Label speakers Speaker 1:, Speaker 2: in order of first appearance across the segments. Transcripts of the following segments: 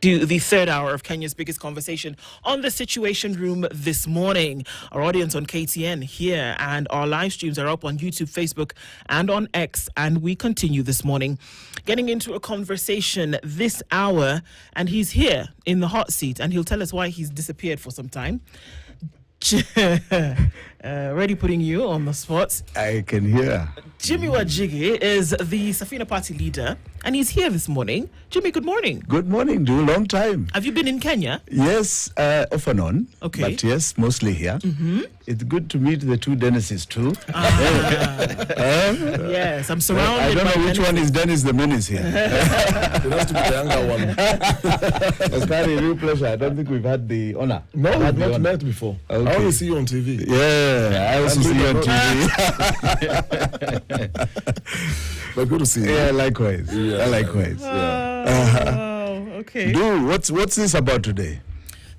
Speaker 1: to the third hour of Kenya's biggest conversation on the Situation Room this morning. Our audience on KTN here and our live streams are up on YouTube, Facebook, and on X. And we continue this morning getting into a conversation this hour. And he's here in the hot seat and he'll tell us why he's disappeared for some time. Already putting you on the spot.
Speaker 2: I can hear.
Speaker 1: Jimi Wanjigi is the Safina Party leader, and he's here this morning. Jimmy, good morning.
Speaker 2: Good morning, do long time.
Speaker 1: Have you been in Kenya?
Speaker 2: Yes, off and on.
Speaker 1: Okay.
Speaker 2: But yes, mostly here. Mm-hmm. It's good to meet the two Dennises too.
Speaker 1: Yes, I'm surrounded.
Speaker 2: I don't know which
Speaker 1: Dennis.
Speaker 2: one is Dennis the Menace here.
Speaker 3: It has to be the younger one.
Speaker 2: Oscar, a real pleasure. I don't think we've had the honor.
Speaker 3: No, we've not met before.
Speaker 2: Okay.
Speaker 3: I only see you on TV.
Speaker 2: Yeah, I also see you on TV.
Speaker 3: But good to see you.
Speaker 2: Yeah, likewise.
Speaker 3: Yeah.
Speaker 2: Likewise.
Speaker 1: Okay.
Speaker 2: Dude, what's this about today?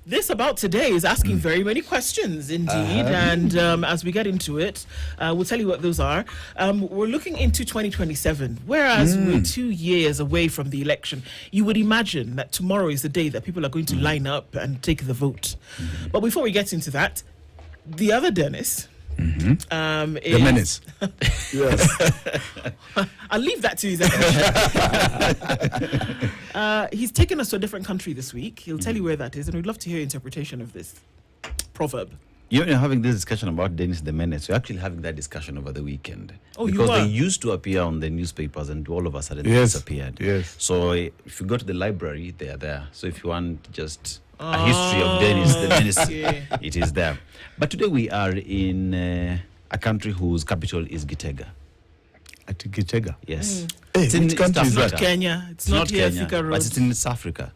Speaker 1: This about today is asking very many questions indeed, and as we get into it, we'll tell you what those are. We're looking into 2027, whereas we're 2 years away from the election. You would imagine that tomorrow is the day that people are going to line up and take the vote. But before we get into that, the other Dennis, is...
Speaker 2: The Menace.
Speaker 3: Yes.
Speaker 1: I'll leave that to you. He's taken us to a different country this week. He'll tell you where that is, and we'd love to hear your interpretation of this proverb.
Speaker 4: You're having this discussion about Dennis the Menace. We're actually having that discussion over the weekend.
Speaker 1: Oh,
Speaker 4: because
Speaker 1: you are?
Speaker 4: they used to appear on the newspapers and all of a sudden
Speaker 2: Yes.
Speaker 4: they disappeared.
Speaker 2: Yes.
Speaker 4: So if you go to the library, they are there. So if you want just a history of Dennis the Menace,
Speaker 1: Okay.
Speaker 4: it is there. But today we are in a country whose capital is Gitega.
Speaker 2: At Gitega.
Speaker 4: Yes.
Speaker 2: Hey,
Speaker 4: It's in
Speaker 2: which country
Speaker 4: East
Speaker 2: is
Speaker 1: Not
Speaker 2: that?
Speaker 4: Africa.
Speaker 1: Kenya. It's,
Speaker 4: It's
Speaker 1: not
Speaker 4: not
Speaker 1: here,
Speaker 4: Kenya,
Speaker 1: Thika Road.
Speaker 4: but it's in East Africa.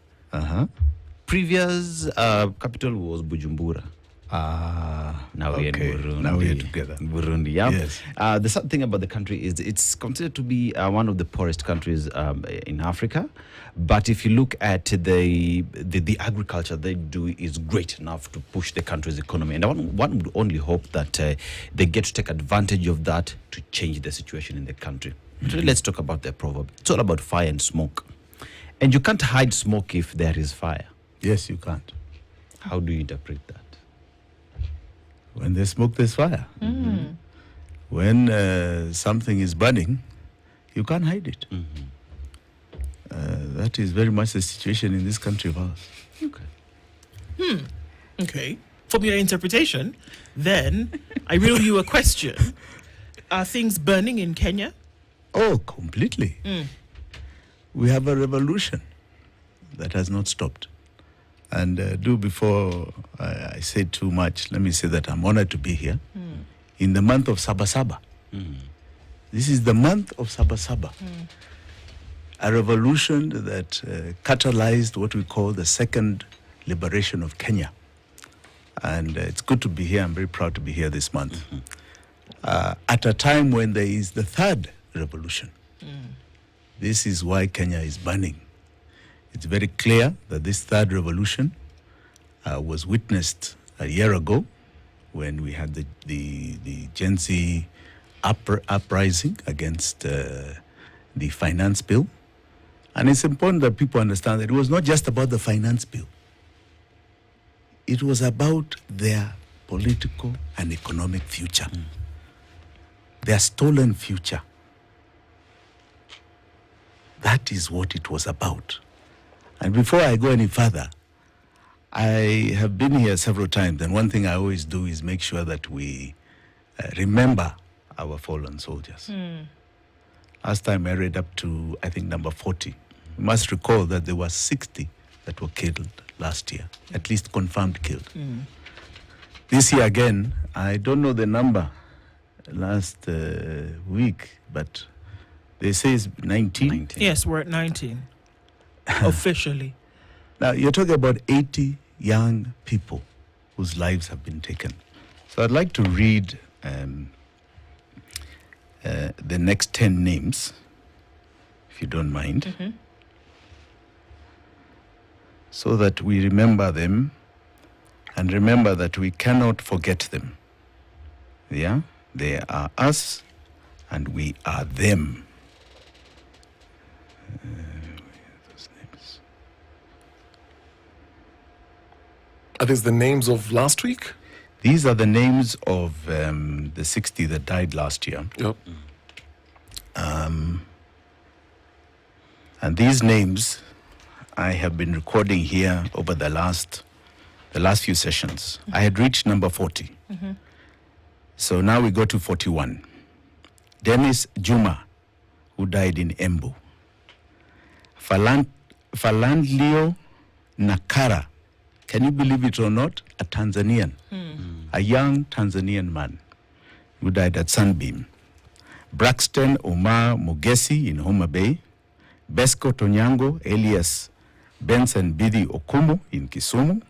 Speaker 4: Previous capital was Bujumbura. Now we're in Burundi.
Speaker 2: Now we're together.
Speaker 4: Burundi, yeah.
Speaker 2: Yes.
Speaker 4: The sad thing about the country is it's considered to be one of the poorest countries in Africa. But if you look at the agriculture they do is great enough to push the country's economy. And one would only hope that they get to take advantage of that to change the situation in the country. Today, let's talk about the proverb. It's all about fire and smoke. And you can't hide smoke if there is fire.
Speaker 2: Yes, you can't.
Speaker 4: How do you interpret that?
Speaker 2: When there's smoke, there's fire. When something is burning, you can't hide it. That is very much the situation in this country of ours.
Speaker 4: Okay.
Speaker 1: Okay. From your interpretation, then I riddle you a question. Are things burning in Kenya?
Speaker 2: Oh, completely. We have a revolution that has not stopped. And before I say too much, let me say that I'm honored to be here in the month of Sabasaba. This is the month of Sabasaba. A revolution that catalyzed what we call the second liberation of Kenya. And it's good to be here. I'm very proud to be here this month. At a time when there is the third revolution. This is why Kenya is burning. It's very clear that this third revolution was witnessed a year ago when we had the Gen Z uprising against the finance bill. And it's important that people understand that it was not just about the finance bill. It was about their political and economic future. Their stolen future. That is what it was about. And before I go any further, I have been here several times, and one thing I always do is make sure that we remember our fallen soldiers. Last time I read up to, I think, number 40. You must recall that there were 60 that were killed last year, at least confirmed killed. This year again, I don't know the number last week, but they say it's 19.
Speaker 1: Yes, we're at 19. Officially.
Speaker 2: Now, you're talking about 80 young people whose lives have been taken. So I'd like to read the next 10 names, if you don't mind, so that we remember them and remember that we cannot forget them. Yeah? They are us and we are them. Those names.
Speaker 3: Are these the names of last week?
Speaker 2: These are the names of the 60 that died last year.
Speaker 3: Yep.
Speaker 2: And these names I have been recording here over the last few sessions. I had reached number 40. So now we go to 41. Dennis Juma, who died in Embu. Falandlio Nakara, can you believe it or not? A Tanzanian, a young Tanzanian man who died at Sunbeam. Braxton Omar Mugesi in Homa Bay. Besco Tonyango alias Benson Bidi Okumu in Kisumu.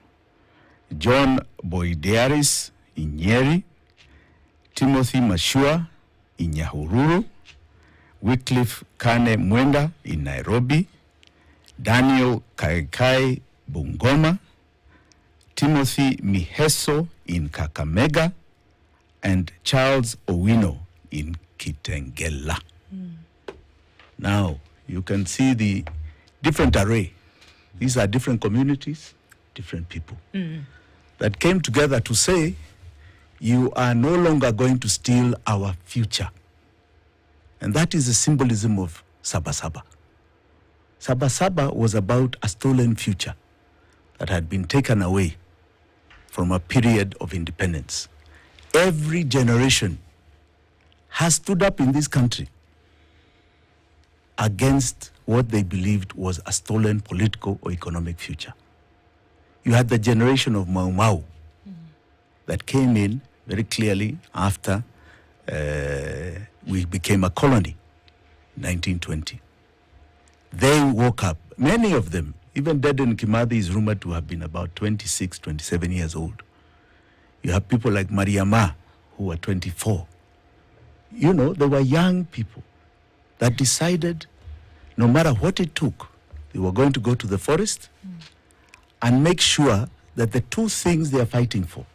Speaker 2: John Boidearis in Nyeri. Timothy Mashua in Nyahururu. Wycliffe Kane Mwenda in Nairobi. Daniel Kaikai Bungoma. Timothy Miheso in Kakamega. And Charles Owino in Kitengela. Now, you can see the different array. These are different communities, different people that came together to say, you are no longer going to steal our future. And that is the symbolism of Sabasaba. Sabasaba was about a stolen future that had been taken away from a period of independence. Every generation has stood up in this country against what they believed was a stolen political or economic future. You had the generation of Mau Mau that came in very clearly after we became a colony in 1920. They woke up, many of them, even Dedan Kimathi is rumored to have been about 26, 27 years old. You have people like Mariama, who were 24. You know, they were young people that decided no matter what it took, they were going to go to the forest and make sure that the two things they are fighting for,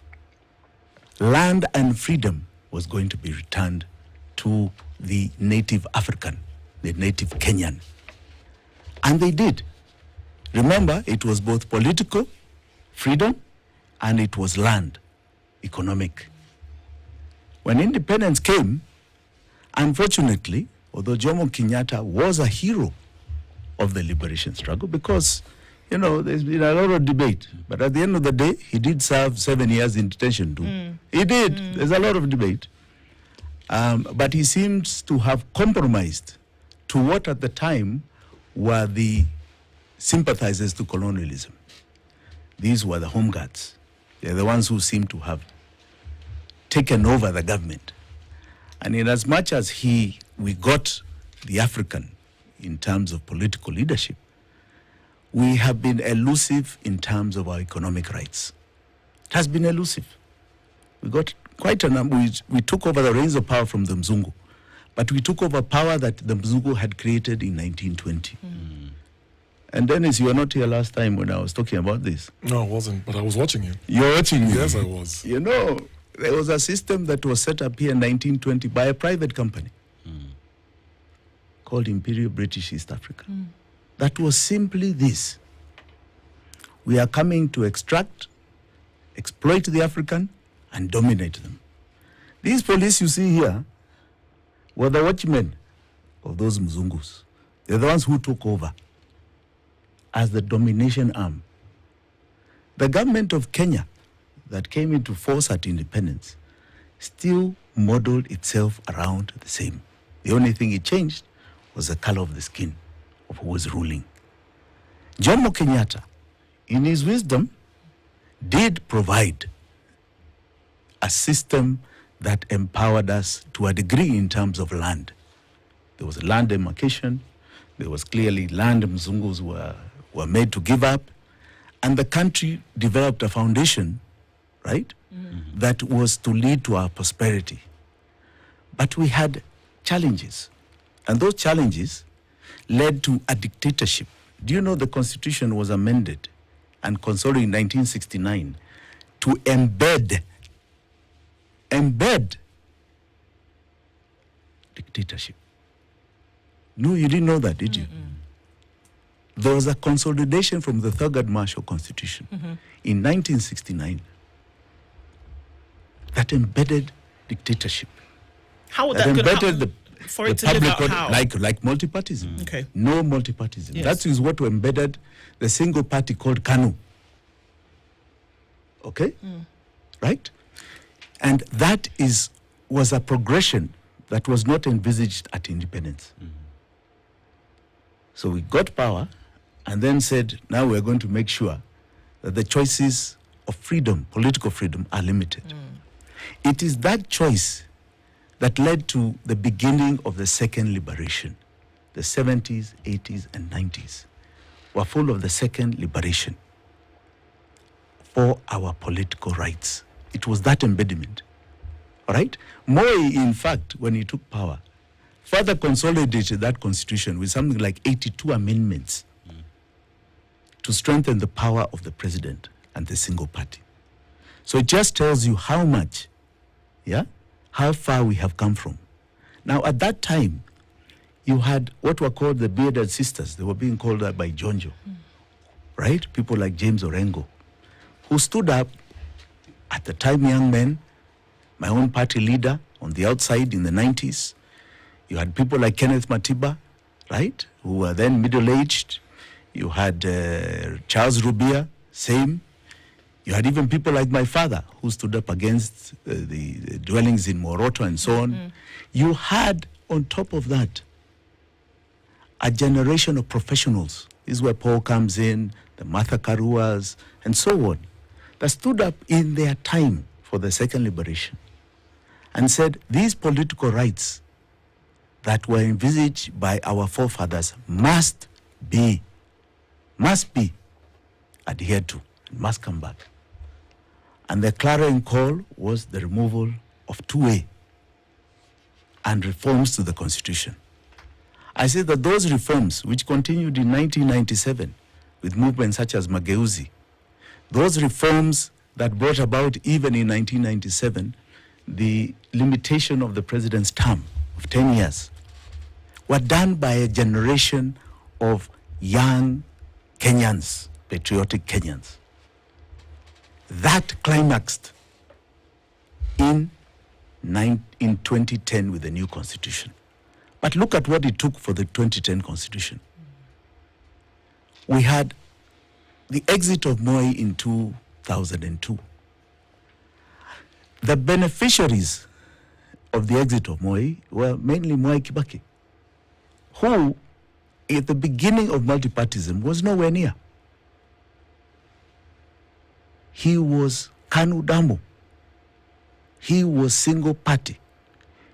Speaker 2: land and freedom, was going to be returned to the native African, the native Kenyan. And they did. Remember, it was both political freedom and it was land, economic. When independence came, unfortunately, although Jomo Kenyatta was a hero of the liberation struggle, because, you know, there's been a lot of debate, but at the end of the day, he did serve 7 years in detention too. He did. There's a lot of debate. But he seems to have compromised to what at the time were the sympathizers to colonialism. These were the home guards. They're the ones who seem to have taken over the government. And in as much as we got the African in terms of political leadership, we have been elusive in terms of our economic rights. It has been elusive. We got quite a number. We took over the reins of power from the Mzungu, but we took over power that the Mzungu had created in 1920. And Dennis, you were not here last time when I was talking about this.
Speaker 3: No, I wasn't, but I was watching you.
Speaker 2: You're watching me?
Speaker 3: Yes, I was.
Speaker 2: You know, there was a system that was set up here in 1920 by a private company called Imperial British East Africa. That was simply this. We are coming to extract, exploit the African, and dominate them. These police you see here were the watchmen of those Mzungus. They're the ones who took over as the domination arm. The government of Kenya that came into force at independence still modeled itself around the same. The only thing it changed was the color of the skin of who was ruling. Jomo Kenyatta, in his wisdom, did provide a system that empowered us to a degree in terms of land. There was land demarcation. There was clearly land Mzungus were made to give up. And the country developed a foundation, right, that was to lead to our prosperity. But we had challenges. And those challenges led to a dictatorship. Do you know the Constitution was amended and consolidated in 1969 to embed dictatorship? No, you didn't know that, did you? there was a consolidation from the Thurgood Marshall Constitution in 1969 that embedded dictatorship.
Speaker 1: How would
Speaker 2: That
Speaker 1: that
Speaker 2: embedded
Speaker 1: for
Speaker 2: the
Speaker 1: it to live
Speaker 2: public
Speaker 1: out how?
Speaker 2: like multipartism.
Speaker 1: Okay.
Speaker 2: No multipartism.
Speaker 1: Yes.
Speaker 2: That is what embedded the single party called KANU. Okay? Right? And that was a progression that was not envisaged at independence. So we got power and then said, now we're going to make sure that the choices of freedom, political freedom, are limited. It is that choice that led to the beginning of the second liberation. The 70s, 80s, and 90s were full of the second liberation for our political rights. It was that embodiment. All right? Moi, in fact, when he took power, further consolidated that constitution with something like 82 amendments to strengthen the power of the president and the single party. So it just tells you how much, how far we have come from. Now, at that time, you had what were called the bearded sisters. They were being called out by Jonjo, right? People like James Orengo, who stood up, at the time young men, my own party leader on the outside in the 90s. You had people like Kenneth Matiba, right, who were then middle-aged. You had Charles Rubia, same. You had even people like my father, who stood up against the dwellings in Moroto and so on. You had, on top of that, a generation of professionals. This is where Paul comes in, the Martha Karuas, and so on, that stood up in their time for the second liberation and said, these political rights that were envisaged by our forefathers must be adhered to, must come back. And the clarion call was the removal of 2A and reforms to the Constitution. I say that those reforms, which continued in 1997 with movements such as Mageuzi, those reforms that brought about, even in 1997, the limitation of the president's term of 10 years, were done by a generation of young Kenyans, patriotic Kenyans. That climaxed in 2010 with the new constitution. But look at what it took for the 2010 constitution. We had the exit of Moi in 2002. The beneficiaries of the exit of Moi were mainly Mwai Kibaki, who at the beginning of multipartism was nowhere near. He was KANU Damu. He was single party.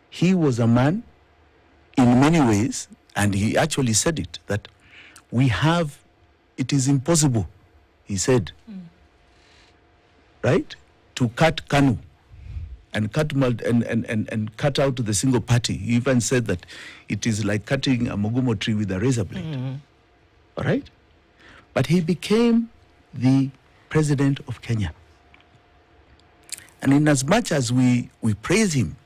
Speaker 2: He was a man, in many ways, and he actually said it, that it is impossible, he said, right, to cut KANU and cut out the single party. He even said that it is like cutting a mogumo tree with a razor blade. All right? But he became the president of Kenya. And in as much as we praise him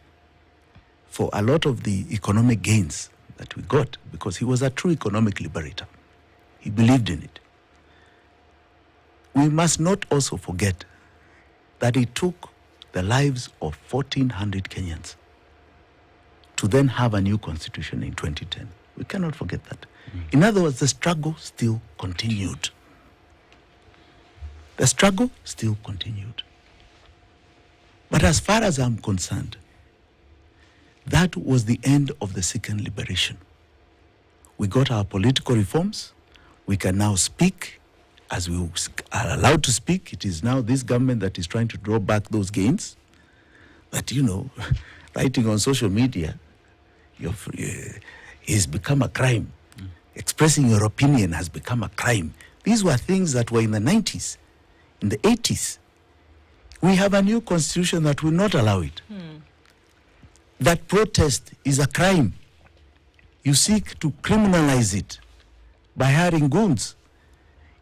Speaker 2: for a lot of the economic gains that we got, because he was a true economic liberator, he believed in it, we must not also forget that it took the lives of 1,400 Kenyans to then have a new constitution in 2010. We cannot forget that. In other words, the struggle still continued. The struggle still continued. But as far as I'm concerned, that was the end of the second liberation. We got our political reforms. We can now speak as we are allowed to speak. It is now this government that is trying to draw back those gains. That, writing on social media has become a crime. Expressing your opinion has become a crime. These were things that were in the 90s, in the 80s. We have a new constitution that will not allow it. That protest is a crime. You seek to criminalize it by hiring goons.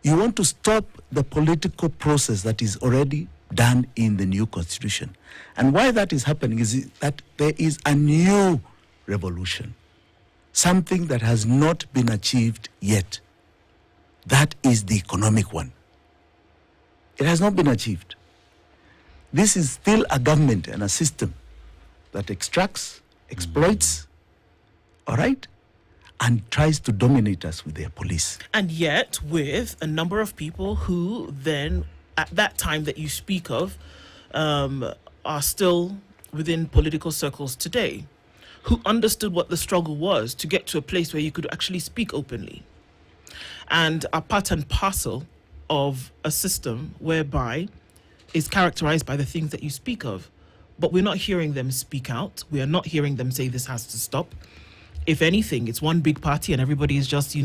Speaker 2: You want to stop the political process that is already done in the new constitution. And why that is happening is that there is a new revolution, something that has not been achieved yet. That is the economic one. It has not been achieved. This is still a government and a system that extracts, exploits, all right, and tries to dominate us with their police.
Speaker 1: And yet, with a number of people who then, at that time that you speak of, are still within political circles today, who understood what the struggle was to get to a place where you could actually speak openly, and are part and parcel of a system whereby is characterized by the things that you speak of. But we're not hearing them speak out. We are not hearing them say this has to stop. If anything, it's one big party and everybody is just,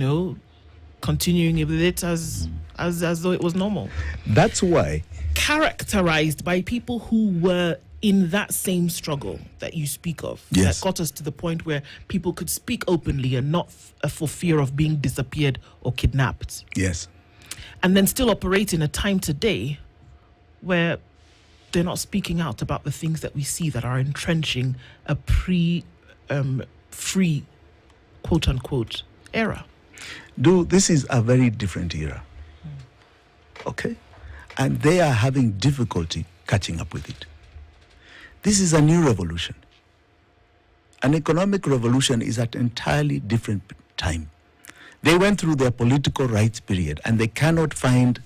Speaker 1: continuing with it as though it was normal.
Speaker 2: That's why.
Speaker 1: Characterized by people who were in that same struggle that you speak of.
Speaker 2: Yes.
Speaker 1: That got us to the point where people could speak openly and not for fear of being disappeared or kidnapped.
Speaker 2: Yes.
Speaker 1: And then still operate in a time today where they're not speaking out about the things that we see that are entrenching a free, quote unquote, era.
Speaker 2: This is a very different era. Okay? And they are having difficulty catching up with it. This is a new revolution. An economic revolution is at an entirely different time. They went through their political rights period and they cannot find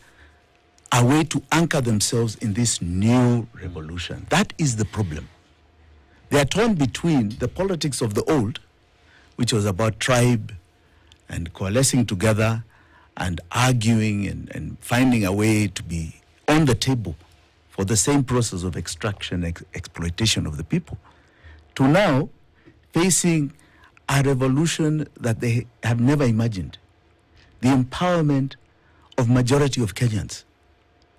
Speaker 2: a way to anchor themselves in this new revolution. That is the problem. They are torn between the politics of the old, which was about tribe and coalescing together and arguing and finding a way to be on the table for the same process of extraction, exploitation of the people, to now facing a revolution that they have never imagined. The empowerment of majority of Kenyans.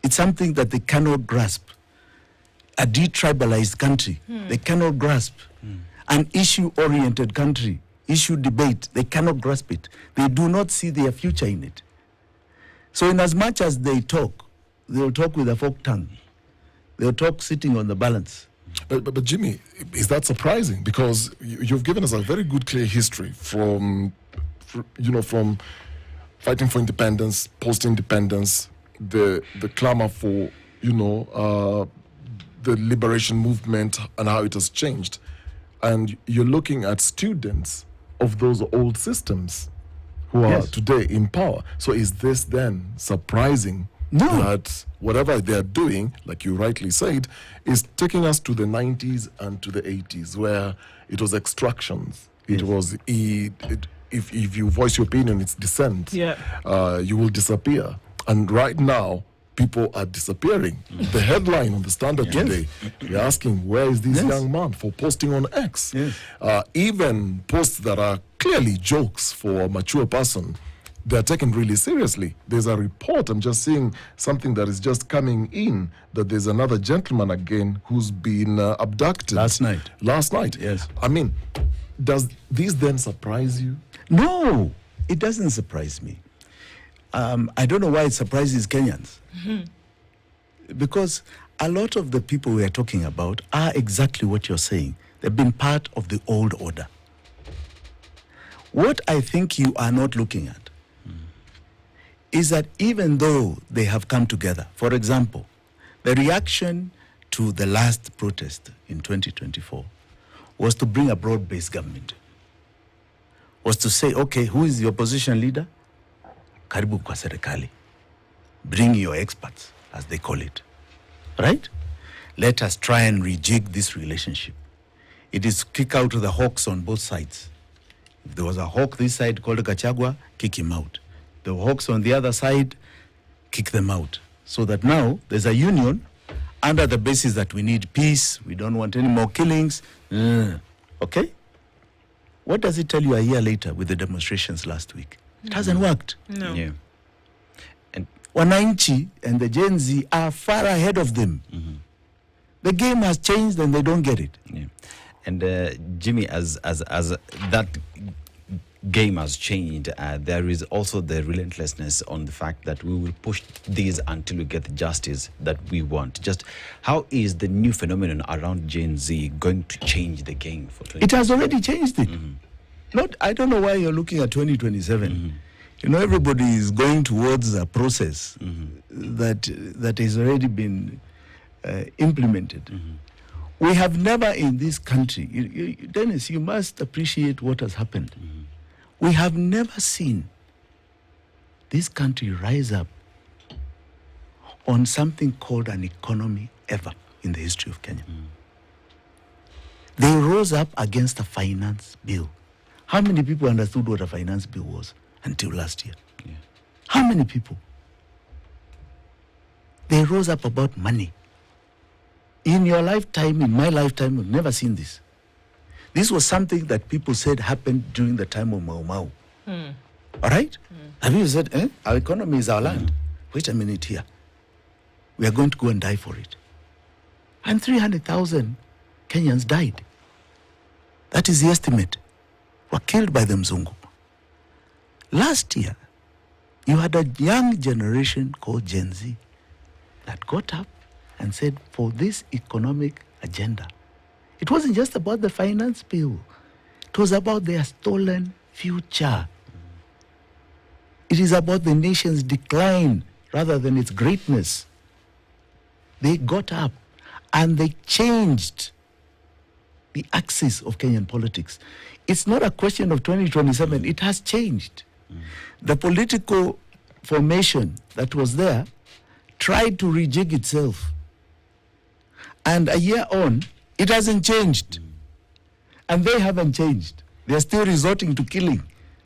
Speaker 2: It's something that they cannot grasp. A detribalized country, they cannot grasp. An issue-oriented country, issue debate, they cannot grasp it. They do not see their future in it. So in as much as they talk, they'll talk with a forked tongue. They'll talk sitting on the balance.
Speaker 3: But Jimmy, is that surprising? Because you've given us a very good, clear history from fighting for independence, post-independence, the clamor for, the liberation movement and how it has changed. And you're looking at students of those old systems who are today in power. So is this then surprising that whatever they're doing, like you rightly said, is taking us to the 90s and to the 80s, where it was extractions. It was, if you voice your opinion, it's dissent. You will disappear. And right now, people are disappearing. The headline on the Standard today, you're asking, where is this young man for posting on X? Even posts that are clearly jokes for a mature person, they're taken really seriously. There's a report, I'm just seeing something that is just coming in, that there's another gentleman again who's been abducted.
Speaker 2: Last night.
Speaker 3: Yes. I mean, does this then surprise you?
Speaker 2: No, it doesn't surprise me. I don't know why it surprises Kenyans. Because a lot of the people we are talking about are exactly what you're saying. They've been part of the old order. What I think you are not looking at is that even though they have come together, for example, the reaction to the last protest in 2024 was to bring a broad-based government, was to say, okay, who is the opposition leader? Karibu kwa serikali. Bring your experts, as they call it. Right? Let us try and rejig this relationship. It is kick out the hawks on both sides. If there was a hawk this side called Gachagua, kick him out. The hawks on the other side, kick them out. So that now there's a union under the basis that we need peace, we don't want any more killings. Okay? What does it tell you a year later with the demonstrations last week? It hasn't worked.
Speaker 1: No.
Speaker 4: Yeah. And
Speaker 2: Wananchi and the Gen Z are far ahead of them. The game has changed and they don't get it.
Speaker 4: Yeah. And Jimmy, as that game has changed, there is also the relentlessness on the fact that we will push these until we get the justice that we want. Just how is the new phenomenon around Gen Z going to change the game for 2020?
Speaker 2: It has already changed it. I don't know why you're looking at 2027. everybody is going towards a process that has already been implemented. We have never in this country, Dennis, you must appreciate what has happened. We have never seen this country rise up on something called an economy ever in the history of Kenya. They rose up against a finance bill. How many people understood what a finance bill was until last year? Yeah. How many people? They rose up about money. In your lifetime, in my lifetime, we've never seen this. This was something that people said happened during the time of Mau Mau. All right? Have you said, our economy is our land? Wait a minute here. We are going to go and die for it. And 300,000 Kenyans died. That is the estimate. Were killed by the Mzungu. Last year, you had a young generation called Gen Z that got up and said, for this economic agenda, it wasn't just about the finance bill. It was about their stolen future. It is about the nation's decline rather than its greatness. They got up and they changed the axis of Kenyan politics. It's not a question of 2027. It has changed. The political formation that was there tried to rejig itself. And a year on, it hasn't changed. And they haven't changed. They're still resorting to killing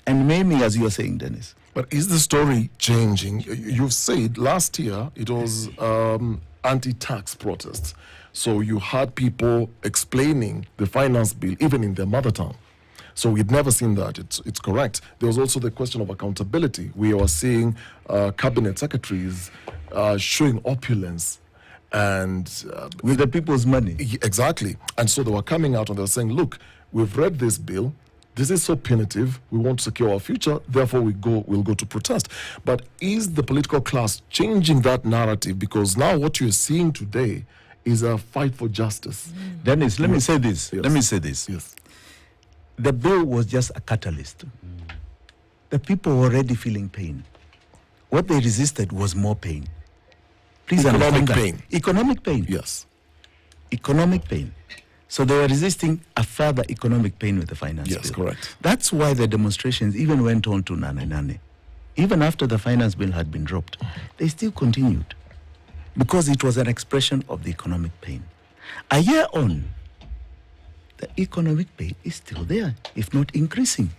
Speaker 2: and maiming, as you are saying, Dennis.
Speaker 3: But is the story changing? You've said last year it was anti-tax protests. So you had people explaining the finance bill, even in their mother tongue. So we'd never seen that. It's correct. There was also the question of accountability. We are seeing cabinet secretaries showing opulence and
Speaker 2: with the people's money.
Speaker 3: Exactly. And so they were coming out and they were saying, look, we've read this bill. This is so punitive. We want to secure our future. Therefore, we'll go to protest. But is the political class changing that narrative? Because now what you're seeing today is a fight for justice.
Speaker 2: Dennis, let me say this.
Speaker 3: Yes.
Speaker 2: Let me say this.
Speaker 3: Yes.
Speaker 2: The bill was just a catalyst. The people were already feeling pain. What they resisted was more pain. Please
Speaker 3: Economic
Speaker 2: understand
Speaker 3: pain.
Speaker 2: that. Economic pain.
Speaker 3: Yes.
Speaker 2: Economic pain. So they were resisting a further economic pain with the finance bill.
Speaker 3: Yes, correct.
Speaker 2: That's why the demonstrations even went on to Nane Nane. Even after the finance bill had been dropped, they still continued because it was an expression of the economic pain. A year on, the economic pain is still there, if not increasing.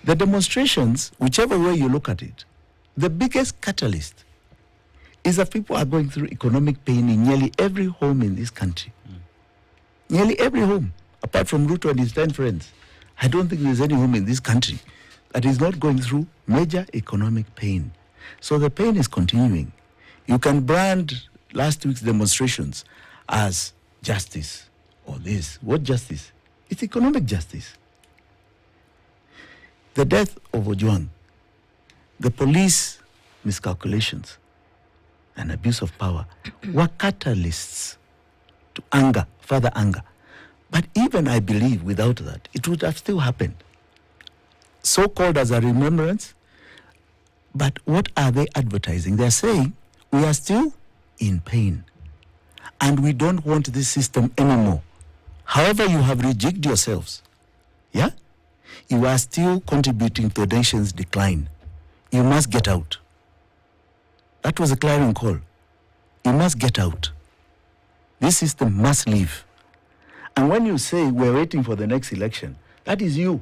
Speaker 2: The demonstrations, whichever way you look at it, the biggest catalyst is that people are going through economic pain in nearly every home in this country. Nearly every home, apart from Ruto and his 10 friends. I don't think there's any home in this country that is not going through major economic pain. So the pain is continuing. You can brand last week's demonstrations as justice or this. What justice? It's economic justice. The death of Ojwang, the police miscalculations and abuse of power were catalysts to anger, further anger. But even I believe without that, it would have still happened. So-called as a remembrance, but what are they advertising? They're saying, we are still in pain and we don't want this system anymore. However you have rejigged yourselves, yeah? You are still contributing to the nation's decline. You must get out. That was a clarion call. You must get out. This system must leave. And when you say we're waiting for the next election, that is you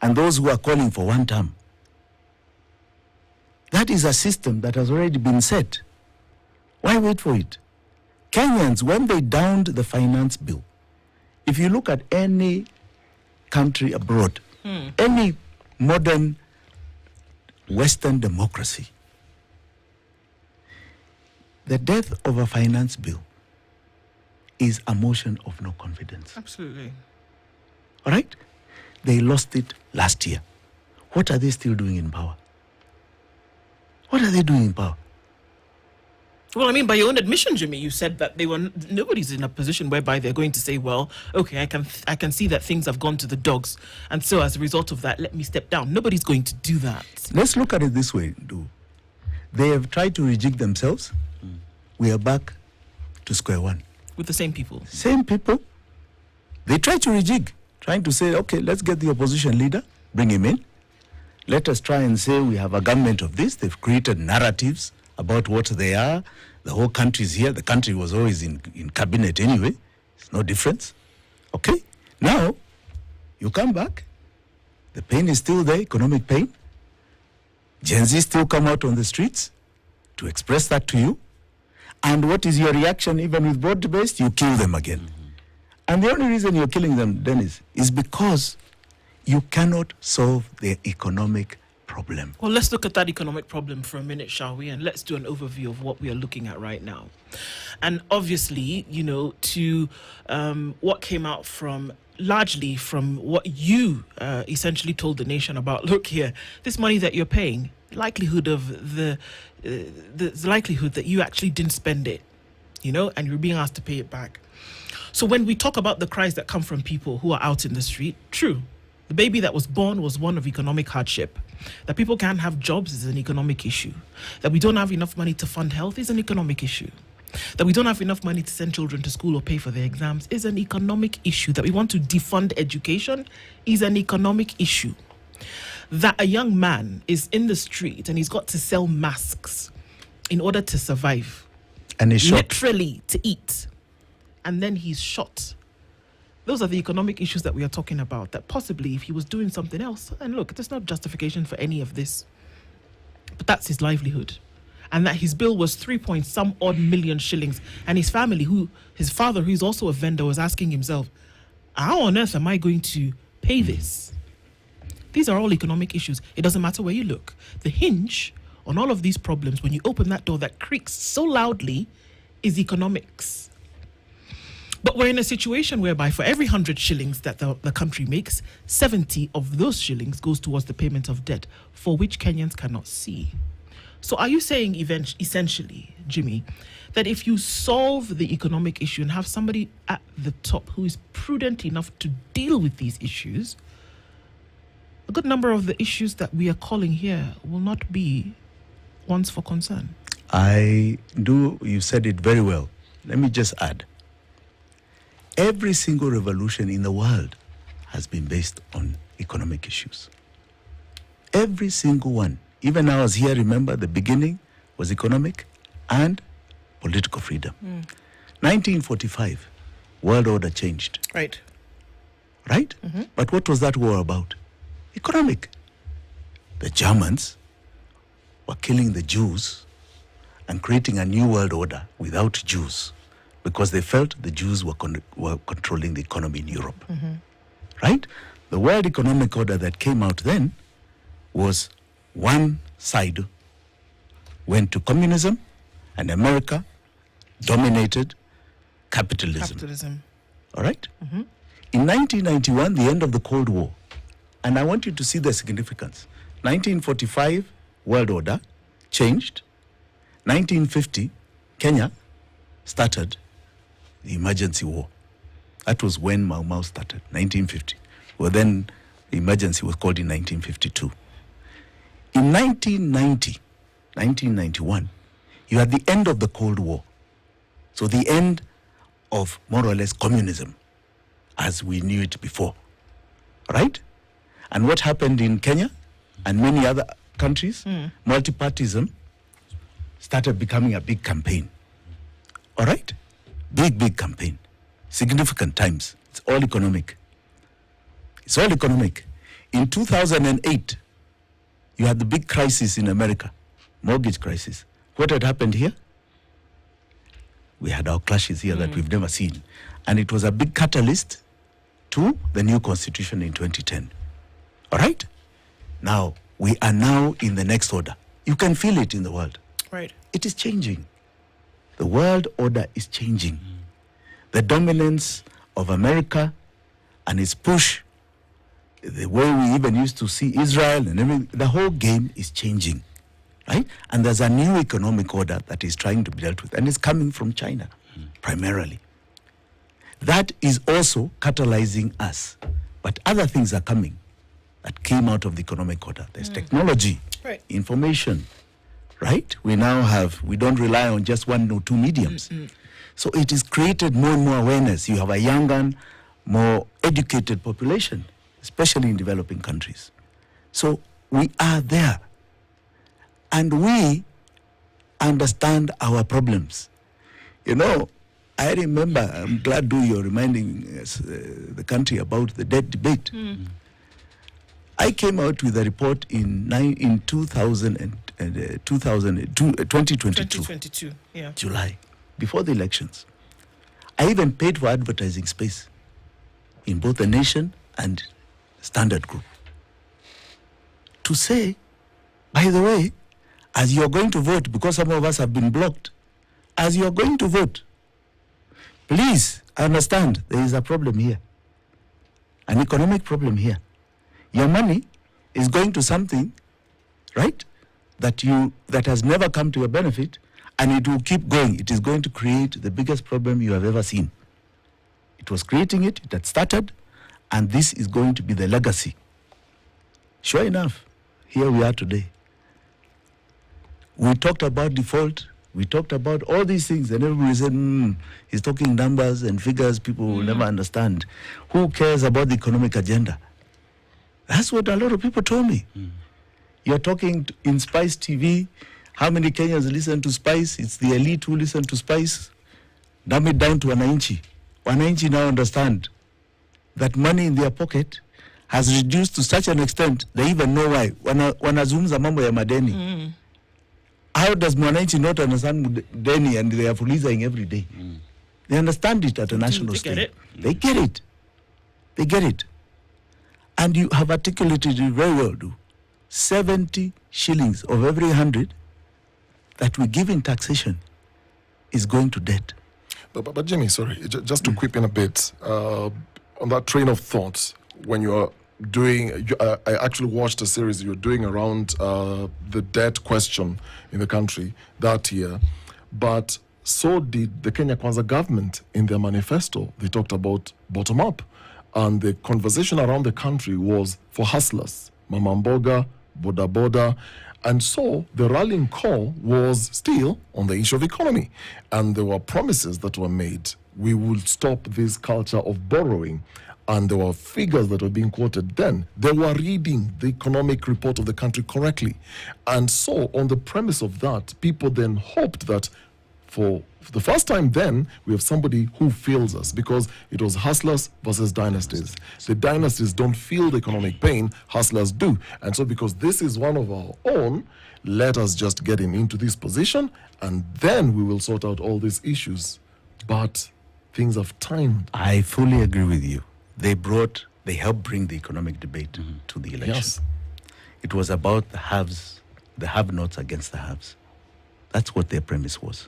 Speaker 2: and those who are calling for one term. That is a system that has already been set. Why wait for it? Kenyans, when they downed the finance bill, if you look at any country abroad, any modern Western democracy, the death of a finance bill is a motion of no confidence.
Speaker 1: Absolutely.
Speaker 2: All right? They lost it last year. What are they still doing in power? What are they doing in power?
Speaker 1: Well, I mean, by your own admission, Jimmy, you said that nobody's in a position whereby they're going to say, well, okay, I can see that things have gone to the dogs, and so as a result of that, let me step down. Nobody's going to do that.
Speaker 2: Let's look at it this way, They have tried to rejig themselves. We are back to square one.
Speaker 1: With the same people.
Speaker 2: Same people. They try to rejig, trying to say, okay, let's get the opposition leader, bring him in. Let us try and say we have a government of this. They've created narratives about what they are. The whole country is here. The country was always in cabinet anyway. It's no difference. Okay? Now, you come back. The pain is still there, economic pain. Gen Z still come out on the streets to express that to you. And what is your reaction even with broad-based? You kill them again. Mm-hmm. And the only reason you're killing them, Dennis, is because you cannot solve their economic problem.
Speaker 1: Well, let's look at that economic problem for a minute, shall we? And let's do an overview of what we are looking at right now. And obviously, to what came out largely from what you essentially told the nation about, look here, this money that you're paying, likelihood of the likelihood that you actually didn't spend it, and you're being asked to pay it back. So when we talk about the cries that come from people who are out in the street, true, the baby that was born was one of economic hardship. That people can't have jobs is an economic issue. That we don't have enough money to fund health is an economic issue. That we don't have enough money to send children to school or pay for their exams is an economic issue. That we want to defund education is an economic issue. That a young man is in the street and he's got to sell masks in order to survive.
Speaker 2: And he's shot.
Speaker 1: Literally to eat. And then he's shot. Those are the economic issues that we are talking about. That possibly if he was doing something else, and look, there's no justification for any of this, but that's his livelihood. And that his bill was 3 odd million shillings. And his family, his father, who's also a vendor, was asking himself, how on earth am I going to pay this? These are all economic issues. It doesn't matter where you look. The hinge on all of these problems, when you open that door that creaks so loudly, is economics. But we're in a situation whereby for every 100 shillings that the country makes, 70 of those shillings goes towards the payment of debt, for which Kenyans cannot see. So are you saying essentially, Jimmy, that if you solve the economic issue and have somebody at the top who is prudent enough to deal with these issues, a good number of the issues that we are calling here will not be ones for concern?
Speaker 2: You said it very well. Let me just add. Every single revolution in the world has been based on economic issues. Every single one. Even I was here, remember, the beginning was economic and political freedom. 1945, world order changed.
Speaker 1: Right?
Speaker 2: Mm-hmm. But what was that war about? Economic. The Germans were killing the Jews and creating a new world order without Jews, because they felt the Jews were controlling the economy in Europe. Mm-hmm. Right? The World Economic Order that came out then was one side went to communism and America dominated capitalism. All right? Mm-hmm. In 1991, the end of the Cold War, and I want you to see the significance. 1945, world order changed. 1950, Kenya started the emergency war. That was when Mau Mau started, 1950. Well, then the emergency was called in 1952. In 1991, you had the end of the Cold War. So the end of more or less communism as we knew it before. Right? And what happened in Kenya and many other countries, multipartyism started becoming a big campaign. All right? Big campaign. Significant times. It's all economic. In 2008, you had the big crisis in America, mortgage crisis. What had happened here? We had our clashes here that we've never seen. And it was a big catalyst to the new constitution in 2010. All right? Now, we are now in the next order. You can feel it in the world.
Speaker 1: Right.
Speaker 2: It is changing. The world order is changing. The dominance of America and its push, the way we even used to see Israel and everything, the whole game is changing. right? And there's a new economic order that is trying to be dealt with, and it's coming from China, primarily. That is also catalyzing us. But other things are coming that came out of the economic order. There's technology,
Speaker 1: Right.
Speaker 2: information, right? We don't rely on just one or two mediums. So it has created more and more awareness. You have a younger, more educated population, especially in developing countries. So we are there. And we understand our problems. You know, I remember, I'm glad you're reminding us, the country about the debt debate. I came out with a report in 2022,
Speaker 1: yeah.
Speaker 2: July, before the elections. I even paid for advertising space in both the Nation and Standard Group to say, by the way, as you're going to vote, because some of us have been blocked, as you're going to vote, please understand there is a problem here, an economic problem here. Your money is going to something, right, that has never come to your benefit, and it will keep going. It is going to create the biggest problem you have ever seen. It was creating it had started, and this is going to be the legacy. Sure enough, here we are today. We talked about default. We talked about all these things, and everybody said, he's talking numbers and figures people will never understand. Who cares about the economic agenda? That's what a lot of people told me. You're talking in Spice TV. How many Kenyans listen to Spice? It's the elite who listen to Spice. Dumb it down to Wananchi. Wananchi now understand that money in their pocket has reduced to such an extent they even know why. Wanazungumza mambo ya madeni. How does Mwananchi not understand deni and they are fulizing every day? They understand it at a national scale. They get it. They get it. And you have articulated it very well, 70 shillings of every 100 that we give in taxation is going to debt.
Speaker 3: But Jimmy, sorry, just to quip in a bit, on that train of thought, when you are doing, I actually watched a series you're doing around the debt question in the country that year, but so did the Kenya Kwanza government in their manifesto. They talked about bottom-up, and the conversation around the country was for hustlers, Mama Mboga, Boda Boda, and so the rallying call was still on the issue of economy, and there were promises that were made. We will stop this culture of borrowing. And there were figures that were being quoted then. They were reading the economic report of the country correctly. And so on the premise of that, people then hoped that for the first time then, we have somebody who feels us, because it was hustlers versus dynasties. The dynasties don't feel the economic pain, hustlers do. And so because this is one of our own, let us just get him into this position, and then we will sort out all these issues. But things have timed.
Speaker 2: I fully agree with you. They helped bring the economic debate to the election.
Speaker 3: Yes.
Speaker 2: It was about the haves, the have-nots against the haves. That's what their premise was.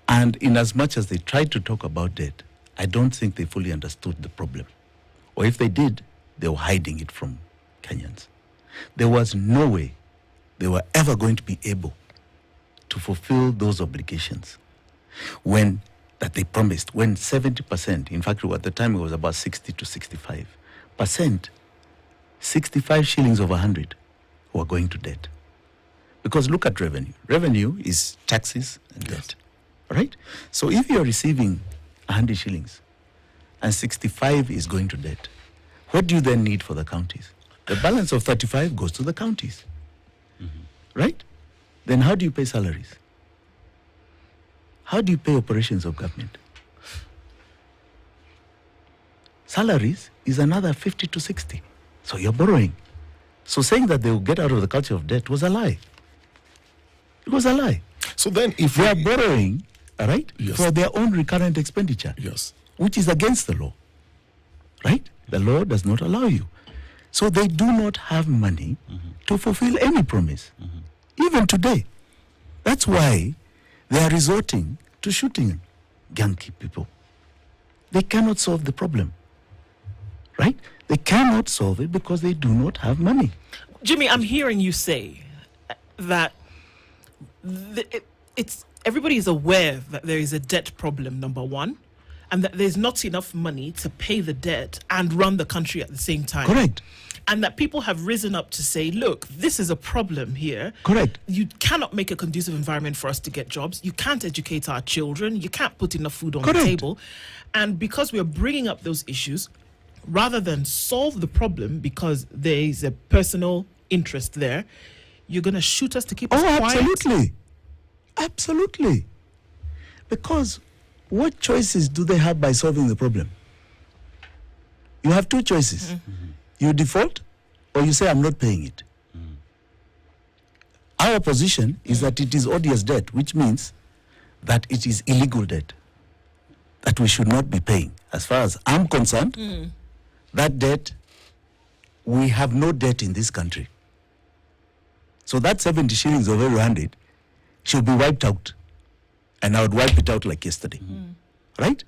Speaker 2: And in as much as they tried to talk about debt, I don't think they fully understood the problem. Or if they did, they were hiding it from Kenyans. There was no way they were ever going to be able to fulfill those obligations that they promised, when 70%, in fact, at the time it was about 60 to 65%, 65 shillings of 100 were going to debt. Because look at revenue. Revenue is taxes and debt, right? So if you're receiving 100 shillings and 65 is going to debt, what do you then need for the counties? The balance of 35 goes to the counties, right? Then how do you pay salaries? How do you pay operations of government? Salaries is another 50 to 60. So you're borrowing. So saying that they will get out of the culture of debt was a lie. It was a lie.
Speaker 3: So then if
Speaker 2: they are borrowing, right,
Speaker 3: Yes.
Speaker 2: for their own recurrent expenditure,
Speaker 3: Yes.
Speaker 2: which is against the law, right? The law does not allow you. So they do not have money to fulfill any promise, even today. That's why they are resorting to shooting Yankee people. They cannot solve the problem, right? They cannot solve it because they do not have money.
Speaker 1: Jimmy, I'm hearing you say, that it's everybody is aware that there is a debt problem, number one, and that there's not enough money to pay the debt and run the country at the same time.
Speaker 2: Correct.
Speaker 1: And that people have risen up to say, look, this is a problem here.
Speaker 2: Correct.
Speaker 1: You cannot make a conducive environment for us to get jobs. You can't educate our children. You can't put enough food on
Speaker 2: Correct.
Speaker 1: the table. And because we're bringing up those issues, rather than solve the problem because there is a personal interest there, you're going to shoot us to keep us quiet.
Speaker 2: Absolutely. Absolutely. Because what choices do they have by solving the problem? You have two choices. Mm-hmm. You default or you say, I'm not paying it. Mm. Our position is that it is odious debt, which means that it is illegal debt that we should not be paying. As far as I'm concerned, that debt, we have no debt in this country. So that 70 shillings of every 100 should be wiped out. And I would wipe it out like yesterday. Right?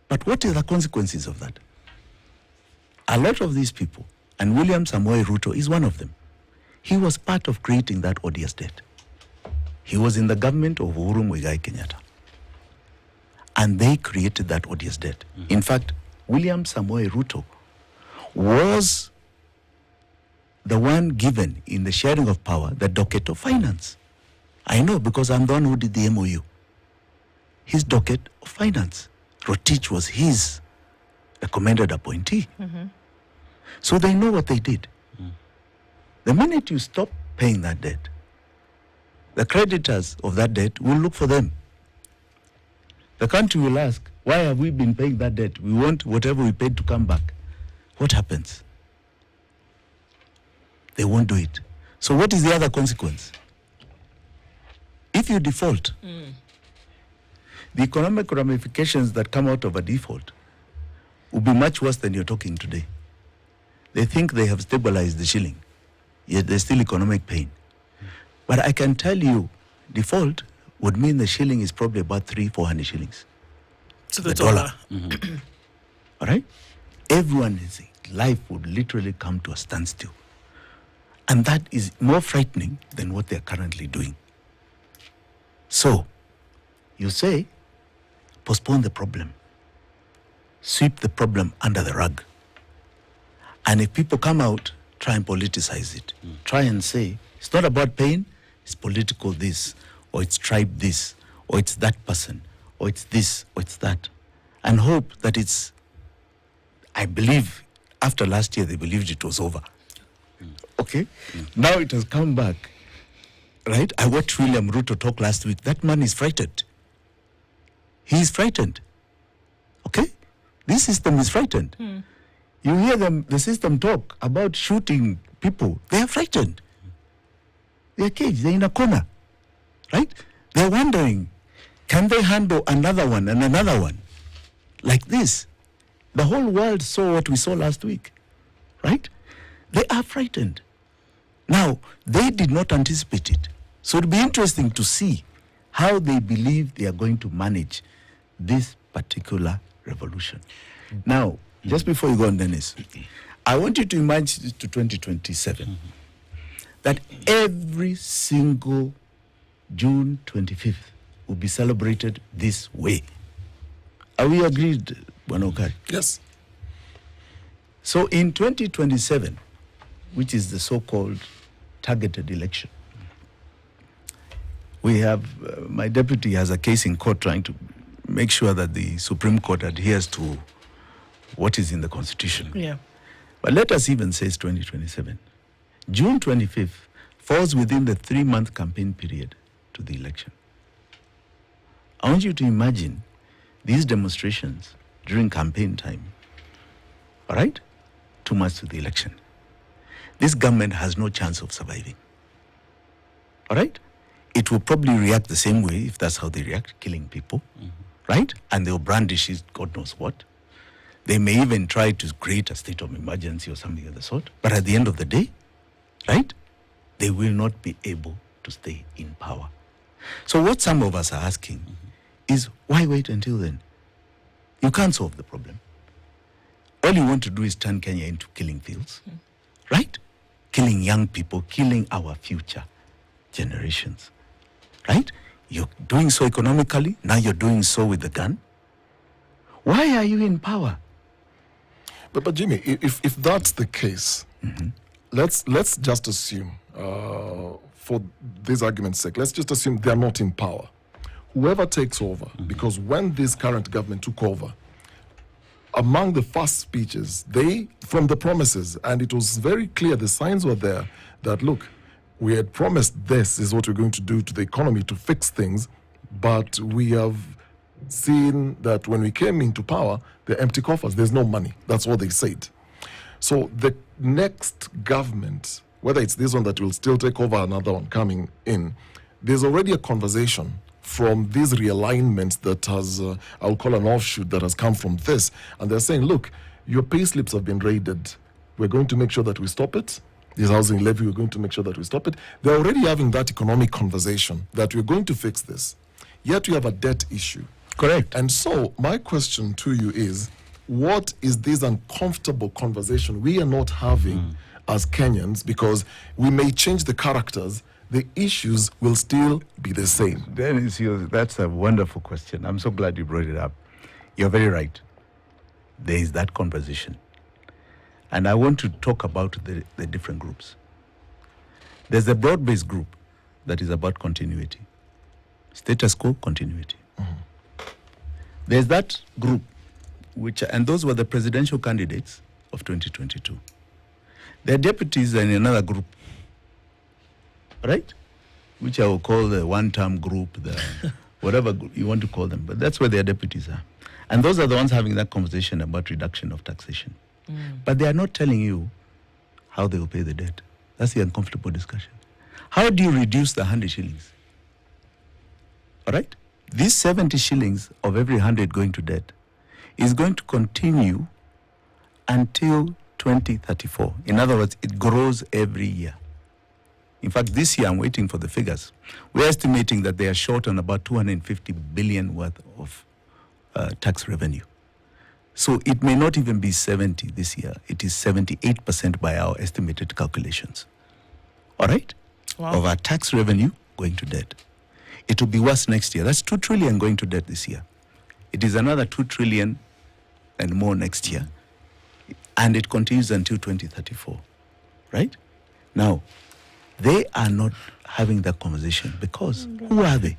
Speaker 2: But what are the consequences of that? A lot of these people, and William Samoei Ruto is one of them, he was part of creating that odious debt. He was in the government of Uhuru Muigai Kenyatta. And they created that odious debt. In fact, William Samoei Ruto was the one given in the sharing of power the docket of finance. I know because I'm the one who did the MOU. His docket of finance. Rotich was his recommended appointee. So they know what they did. The minute you stop paying that debt, the creditors of that debt will look for them. The country will ask, why have we been paying that debt? We want whatever we paid to come back. What happens? They won't do it. So what is the other consequence? If you default, the economic ramifications that come out of a default will be much worse than you're talking today. They think they have stabilized the shilling, yet there's still economic pain. But I can tell you, default would mean the shilling is probably about 300-400 shillings.
Speaker 1: To the dollar.
Speaker 2: All right? Everyone's life would literally come to a standstill. And that is more frightening than what they're currently doing. So, you say, postpone the problem. Sweep the problem under the rug. And if people come out, try and politicize it. Try and say, it's not about pain, it's political this, or it's tribe this, or it's that person, or it's this, or it's that. And hope that it's, I believe, after last year, they believed it was over. Okay? Now it has come back. Right? I watched William Ruto talk last week. That man is frightened. He is frightened. Okay? This system is frightened. You hear them, the system talk about shooting people. They are frightened. They are caged. They're in a corner. Right? They're wondering, can they handle another one and another one? Like this. The whole world saw what we saw last week. Right? They are frightened. Now, they did not anticipate it. So it'll be interesting to see how they believe they are going to manage this particular revolution. Now, just before you go on, Dennis, I want you to imagine to 2027 that every single June 25th will be celebrated this way. Are we agreed, Bwanokari?
Speaker 3: Yes.
Speaker 2: So in 2027, which is the so-called targeted election, we have, my deputy has a case in court trying to make sure that the Supreme Court adheres to what is in the Constitution.
Speaker 1: Yeah.
Speaker 2: But let us even say it's 2027. June 25th falls within the 3-month campaign period to the election. I want you to imagine these demonstrations during campaign time, all right? 2 months to the election. This government has no chance of surviving. All right? It will probably react the same way if that's how they react, killing people, right? And they'll brandish it, God knows what. They may even try to create a state of emergency or something of the sort. But at the end of the day, right, they will not be able to stay in power. So what some of us are asking is, why wait until then? You can't solve the problem. All you want to do is turn Kenya into killing fields, right? Killing young people, killing our future. generations, right? You're doing so economically, now you're doing so with the gun. Why are you in power?
Speaker 3: But Jimmy, if that's the case, let's just assume, for this argument's sake, let's just assume they're not in power. Whoever takes over, because when this current government took over, among the first speeches, from the promises, and it was very clear, the signs were there, that look, we had promised this is what we're going to do to the economy to fix things, but we have seen that when we came into power, they're empty coffers, there's no money. That's what they said. So the next government, whether it's this one that will still take over, another one coming in, there's already a conversation from these realignments that has, I'll call an offshoot that has come from this. And they're saying, look, your pay slips have been raided. We're going to make sure that we stop it. This housing levy, we're going to make sure that we stop it. They're already having that economic conversation that we're going to fix this. Yet we have a debt issue.
Speaker 2: Correct.
Speaker 3: And so my question to you is, what is this uncomfortable conversation we are not having as Kenyans? Because we may change the characters, the issues will still be the same.
Speaker 2: Dennis, that's a wonderful question. I'm so glad you brought it up. You're very right. There is that conversation. And I want to talk about the different groups. There's a broad-based group that is about continuity. Status quo, continuity. There's that group, and those were the presidential candidates of 2022. Their deputies are in another group, right? Which I will call the one-term group, the whatever you want to call them, but that's where their deputies are. And those are the ones having that conversation about reduction of taxation. But they are not telling you how they will pay the debt. That's the uncomfortable discussion. How do you reduce the 100 shillings? All right? These 70 shillings of every 100 going to debt is going to continue until 2034. In other words, it grows every year. In fact, this year, I'm waiting for the figures. We're estimating that they are short on about 250 billion worth of tax revenue. So it may not even be 70 this year. It is 78% by our estimated calculations. All right?
Speaker 1: Wow.
Speaker 2: Of our tax revenue going to debt. It will be worse next year. That's 2 trillion going to debt this year. It is another 2 trillion and more next year. And it continues until 2034. Right? Now, they are not having that conversation because who are they?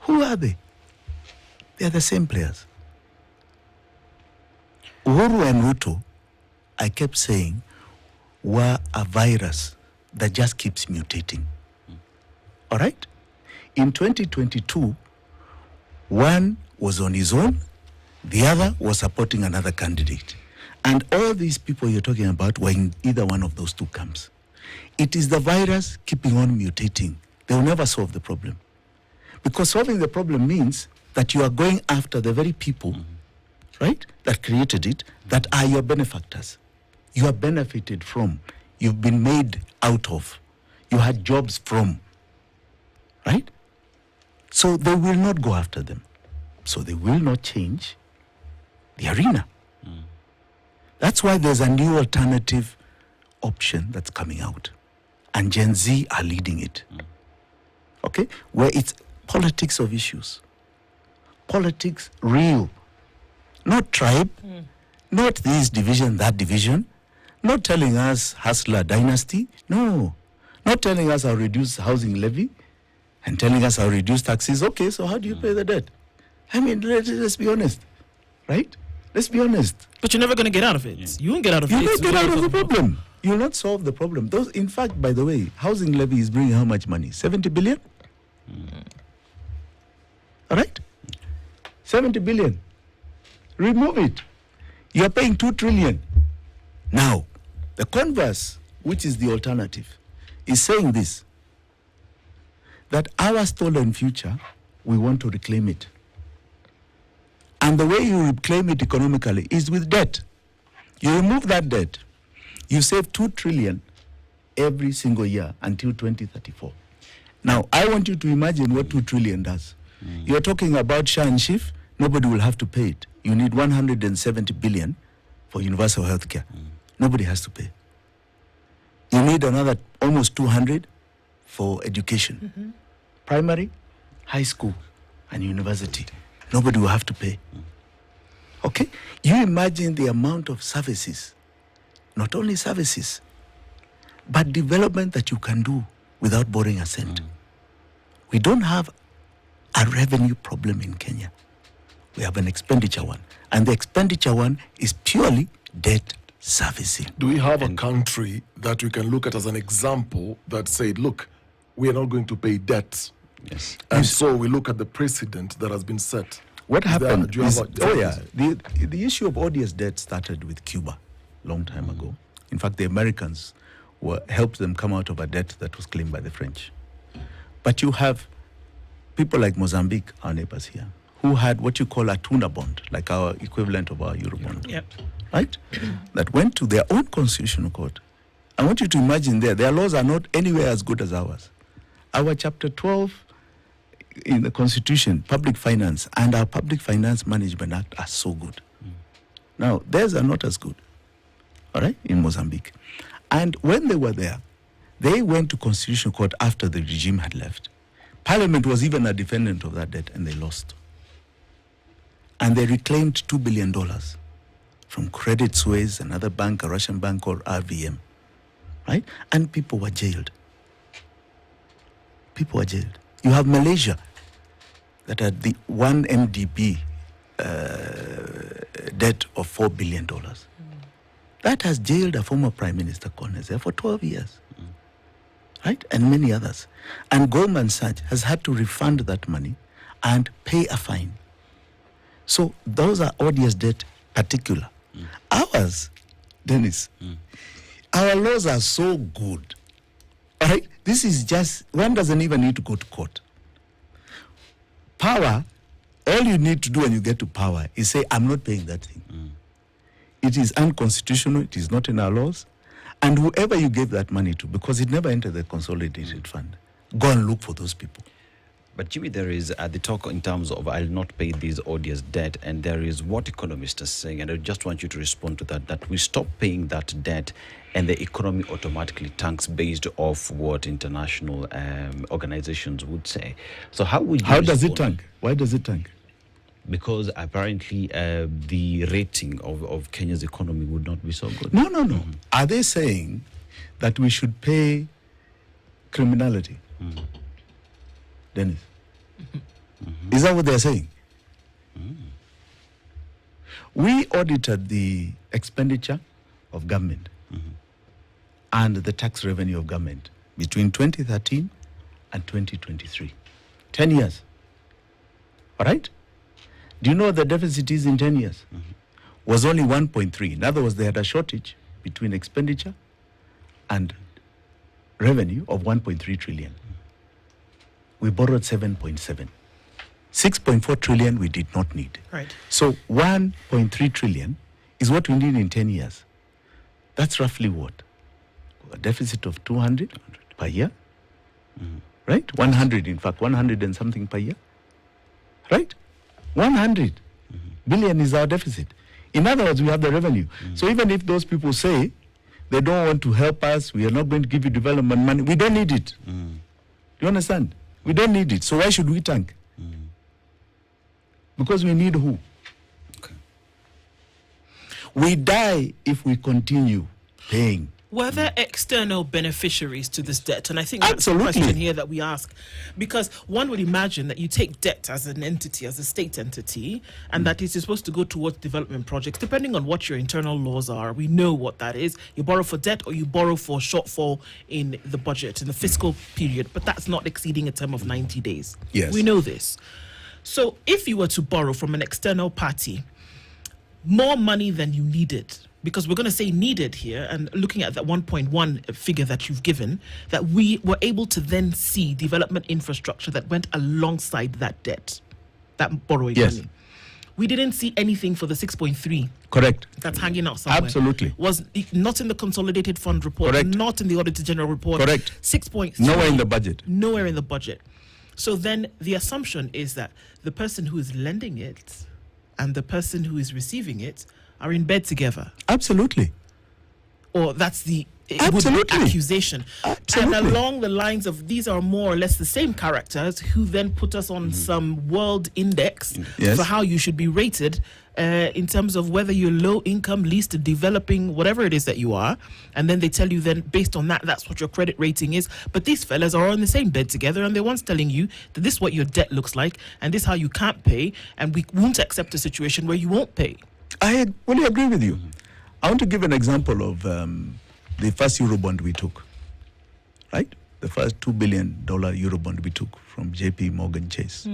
Speaker 2: Who are they? They are the same players. Uhuru and Ruto, I kept saying, were a virus that just keeps mutating. All right? In 2022, one was on his own, the other was supporting another candidate. And all these people you're talking about were in either one of those two camps. It is the virus keeping on mutating. They will never solve the problem. Because solving the problem means that you are going after the very people, right, that created it, that are your benefactors. You have benefited from. You've been made out of. You had jobs from. Right? So they will not go after them. So they will not change the arena. That's why there's a new alternative option that's coming out. And Gen Z are leading it. Okay? Where it's politics of issues. Politics real. Not tribe. Not this division, that division. Not telling us hustler dynasty. No. Not telling us I'll reduce housing levy and telling us I'll reduce taxes. Okay, so how do you pay the debt? I mean, let's be honest. Right? Let's be honest.
Speaker 1: But you're never going to get out of it. You won't get out of it.
Speaker 2: You won't get out of the problem. You will not solve the problem. Those, in fact, by the way, housing levy is bringing how much money? 70 billion? All right? 70 billion. Remove it. You're paying 2 trillion. Now, the converse, which is the alternative, is saying this, that our stolen future, we want to reclaim it. And the way you reclaim it economically is with debt. You remove that debt, you save 2 trillion every single year until 2034. Now, I want you to imagine what 2 trillion does. You're talking about share and shift, nobody will have to pay it. You need 170 billion for universal health care. Nobody has to pay. You need another almost 200 for education. Primary, high school, and university. Nobody will have to pay. Okay? You imagine the amount of services, not only services, but development that you can do without borrowing a cent. We don't have a revenue problem in Kenya. We have an expenditure one. And the expenditure one is purely debt servicing.
Speaker 3: Do we have a country that we can look at as an example that said, look, we are not going to pay debt?
Speaker 4: Yes.
Speaker 3: And so we look at the precedent that has been set.
Speaker 2: What happened
Speaker 3: Do you have
Speaker 2: the issue of odious debt started with Cuba long time ago. In fact, the Americans helped them come out of a debt that was claimed by the French. But you have people like Mozambique, our neighbors here, who had what you call a tuna bond, like our equivalent of our Eurobond.
Speaker 1: Yep.
Speaker 2: Right? That went to their own constitutional court. I want you to imagine their laws are not anywhere as good as ours. Our chapter 12 in the Constitution, public finance, and our Public Finance Management Act are so good. Now, theirs are not as good, all right, in Mozambique. And when they were there, they went to Constitutional Court after the regime had left. Parliament was even a defendant of that debt, and they lost. And they reclaimed $2 billion from Credit Suisse, another bank, a Russian bank called RVM, right? And people were jailed. People were jailed. You have Malaysia that had the 1 MDB debt of $4 billion. That has jailed a former Prime Minister, Konese, for 12 years. Right? And many others. And Goldman Sachs has had to refund that money and pay a fine. So those are odious debt particular. Ours, Dennis, our laws are so good. All right? This is just, one doesn't even need to go to court. Power, all you need to do when you get to power is say, I'm not paying that thing. It is unconstitutional, it is not in our laws. And whoever you gave that money to, because it never entered the consolidated fund, go and look for those people.
Speaker 4: But Jimmy, there is the talk in terms of I'll not pay these odious debt, and there is what economists are saying, and I just want you to respond to that we stop paying that debt and the economy automatically tanks based off what international organizations would say. So how would you
Speaker 2: How does it
Speaker 4: respond?
Speaker 2: tank? Why does it tank?
Speaker 4: Because apparently the rating of Kenya's economy would not be so good.
Speaker 2: No. Are they saying that we should pay criminality? Dennis? Is that what they're saying? We audited the expenditure of government and the tax revenue of government between 2013 and 2023. 10 years. All right? Do you know what the deficit is in 10 years? Was only 1.3. In other words, they had a shortage between expenditure and revenue of 1.3 trillion. We borrowed 7.7. 6.4 trillion we did not need.
Speaker 1: Right.
Speaker 2: So 1.3 trillion is what we need in 10 years. That's roughly what? A deficit of 200 per year? Right? 100, in fact, 100 and something per year. Right? 100 billion is our deficit. In other words, we have the revenue. So even if those people say they don't want to help us, we are not going to give you development money, we don't need it. Do you understand? We don't need it. So why should we tank? Because we need who?
Speaker 4: Okay.
Speaker 2: We die if we continue paying.
Speaker 1: Were there external beneficiaries to this debt? And I think that's
Speaker 2: Absolutely.
Speaker 1: the question here that we ask. Because one would imagine that you take debt as an entity, as a state entity, and that it is supposed to go towards development projects, depending on what your internal laws are. We know what that is. You borrow for debt or you borrow for shortfall in the budget, in the fiscal period, but that's not exceeding a term of 90 days.
Speaker 2: Yes.
Speaker 1: We know this. So if you were to borrow from an external party more money than you needed, because we're going to say needed here, and looking at that 1.1 figure that you've given, that we were able to then see development infrastructure that went alongside that debt, that borrowing
Speaker 2: Yes.
Speaker 1: money. We didn't see anything for the 6.3
Speaker 2: Correct.
Speaker 1: that's hanging out somewhere.
Speaker 2: Absolutely.
Speaker 1: Was not in the Consolidated Fund report,
Speaker 2: Correct.
Speaker 1: not in the Auditor General report.
Speaker 2: Correct.
Speaker 1: 6.3.
Speaker 2: Nowhere in the budget.
Speaker 1: Nowhere in the budget. So then the assumption is that the person who is lending it and the person who is receiving it are in bed together.
Speaker 2: Absolutely.
Speaker 1: Or that's the it would be
Speaker 2: Absolutely.
Speaker 1: accusation.
Speaker 2: Absolutely.
Speaker 1: And along the lines of these are more or less the same characters who then put us on some world index
Speaker 2: Yes.
Speaker 1: for how you should be rated in terms of whether you're low income, least developing, whatever it is that you are. And then they tell you then based on that, that's what your credit rating is. But these fellas are on the same bed together and they're once telling you that this is what your debt looks like and this is how you can't pay and we won't accept a situation where you won't pay.
Speaker 2: I fully agree with you. I want to give an example of the first Eurobond we took, right? The first $2 billion Eurobond we took from JP Morgan Chase.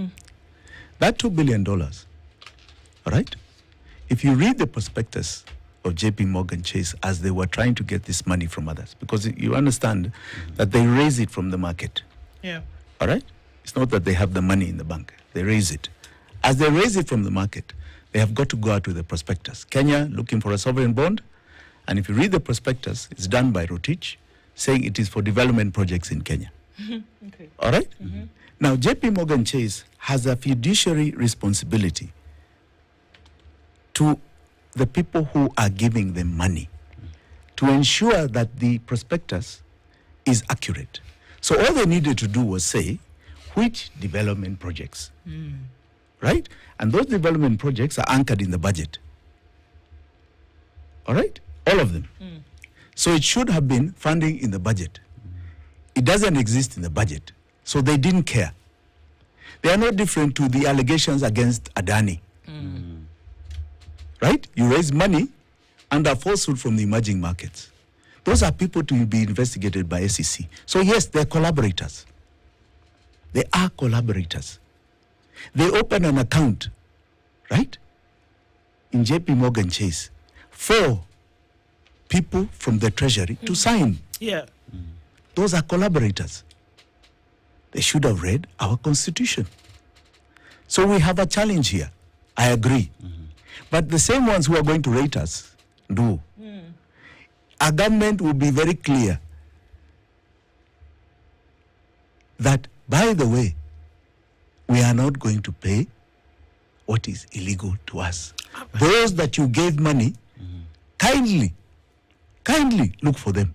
Speaker 2: That $2 billion, all right? If you read the prospectus of JP Morgan Chase as they were trying to get this money from others, because you understand that they raise it from the market,
Speaker 1: Yeah.
Speaker 2: all right? It's not that they have the money in the bank. They raise it. As they raise it from the market, they have got to go out with the prospectus. Kenya looking for a sovereign bond. And if you read the prospectus, it's done by Rotich, saying it is for development projects in Kenya.
Speaker 1: Okay.
Speaker 2: All right? Now, JP Morgan Chase has a fiduciary responsibility to the people who are giving them money to ensure that the prospectus is accurate. So all they needed to do was say, which development projects? Right? And those development projects are anchored in the budget. All right? All of them. So it should have been funding in the budget. It doesn't exist in the budget. So they didn't care. They are no different to the allegations against Adani. Right? You raise money under falsehood from the emerging markets. Those are people to be investigated by SEC. So yes, they're collaborators. They are collaborators. They open an account, right, in JP Morgan Chase for people from the treasury to sign.
Speaker 1: Yeah.
Speaker 2: Those are collaborators. They should have read our constitution. So we have a challenge here. I agree. But the same ones who are going to rate us do. Our government will be very clear that, by the way, we are not going to pay what is illegal to us. Those that you gave money, kindly look for them.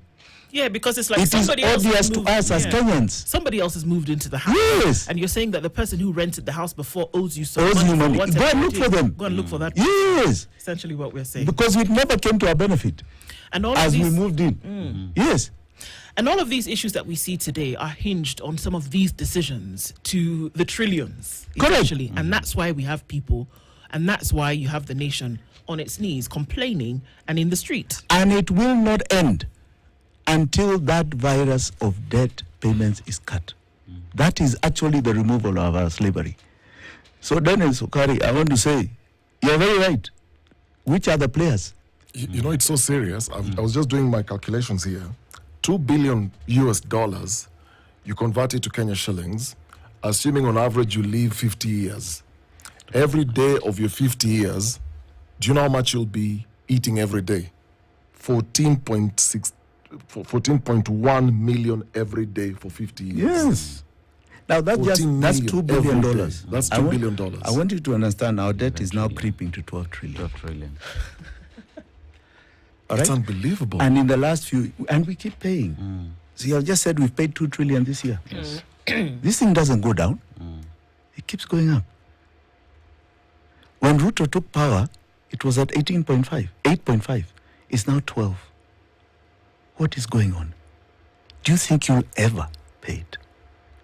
Speaker 1: Yeah, because it's like
Speaker 2: It is
Speaker 1: somebody else has
Speaker 2: obvious to
Speaker 1: moved-
Speaker 2: us as
Speaker 1: yeah.
Speaker 2: Kenyans.
Speaker 1: Somebody else has moved into the house.
Speaker 2: Yes.
Speaker 1: And you're saying that the person who rented the house before owes you some
Speaker 2: Owes
Speaker 1: money.
Speaker 2: you
Speaker 1: for
Speaker 2: money.
Speaker 1: whatever
Speaker 2: Go and
Speaker 1: it
Speaker 2: look
Speaker 1: is.
Speaker 2: for them.
Speaker 1: Go and look for that.
Speaker 2: Yes,
Speaker 1: Essentially what we're saying.
Speaker 2: because it never came to our benefit
Speaker 1: And all of
Speaker 2: as we
Speaker 1: these
Speaker 2: moved in. Yes.
Speaker 1: and all of these issues that we see today are hinged on some of these decisions to the trillions.
Speaker 2: Correct.
Speaker 1: Essentially. And that's why we have people and that's why you have the nation on its knees complaining and in the street.
Speaker 2: And it will not end until that virus of debt payments is cut. That is actually the removal of our slavery. So Dennis Okari, I want to say, you're very right. Which are the players?
Speaker 3: You know, it's so serious. I was just doing my calculations here. $2 billion US, you convert it to Kenya shillings, assuming on average you live 50 years. Every day of your 50 years, do you know how much you'll be eating every day? 14.1 million every day for 50 years.
Speaker 2: Yes. Now that's
Speaker 3: 14
Speaker 2: that's
Speaker 3: million
Speaker 2: $2 billion.
Speaker 3: every day. That's $2 billion.
Speaker 2: I want you to understand our debt is now creeping to 12 trillion.
Speaker 4: 12 trillion.
Speaker 2: All
Speaker 3: It's
Speaker 2: right?
Speaker 3: unbelievable.
Speaker 2: And in the last few, and we keep paying. So you have just said we've paid 2 trillion this year.
Speaker 4: Yes.
Speaker 2: This thing doesn't go down. It keeps going up. When Ruto took power, it was at 8.5. It's now 12. What is going on? Do you think you'll ever pay it?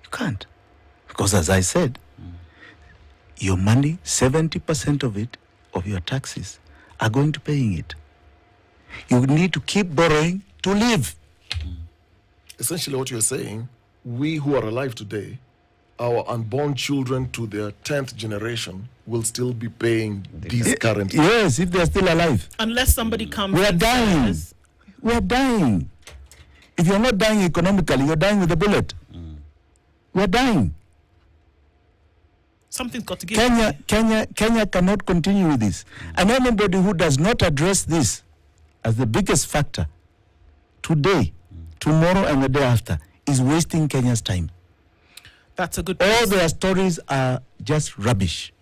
Speaker 2: You can't. Because as I said, your money, 70% of it, of your taxes, are going to paying it. You need to keep borrowing to live.
Speaker 3: Essentially what you're saying, we who are alive today, our unborn children to their 10th generation will still be paying these current.
Speaker 2: Yes, if they're still alive.
Speaker 1: Unless somebody comes
Speaker 2: We are
Speaker 1: and
Speaker 2: dying.
Speaker 1: says,
Speaker 2: We are dying. If you're not dying economically, you're dying with a bullet. We're dying.
Speaker 1: something's got to give.
Speaker 2: Kenya cannot continue with this. And anybody who does not address this as the biggest factor today, tomorrow, and the day after is wasting Kenya's time.
Speaker 1: That's a good
Speaker 2: All
Speaker 1: place.
Speaker 2: their stories are just rubbish.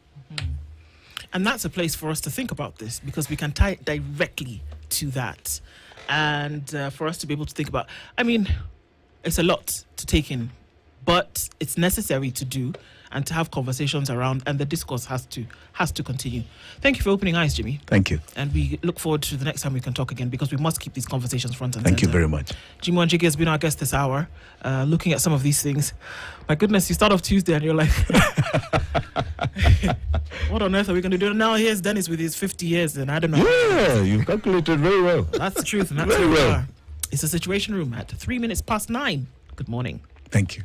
Speaker 1: And that's a place for us to think about this because we can tie it directly to that. and for us to be able to think about. I mean, it's a lot to take in, but it's necessary to do and to have conversations around, and the discourse has to continue. Thank you for opening eyes, Jimmy.
Speaker 2: Thank you.
Speaker 1: And we look forward to the next time we can talk again, because we must keep these conversations front and
Speaker 2: Thank you
Speaker 1: center.
Speaker 2: very much.
Speaker 1: Jimi Wanjigi has been our guest this hour, looking at some of these things. My goodness, you start off Tuesday and you're like, what on earth are we going to do? Now here's Dennis with his 50 years, and I don't know.
Speaker 2: Yeah, you calculated very well.
Speaker 1: That's the truth, and that's
Speaker 2: Very
Speaker 1: where we
Speaker 2: well.
Speaker 1: are. It's a Situation Room at 9:03. Good morning.
Speaker 2: Thank you.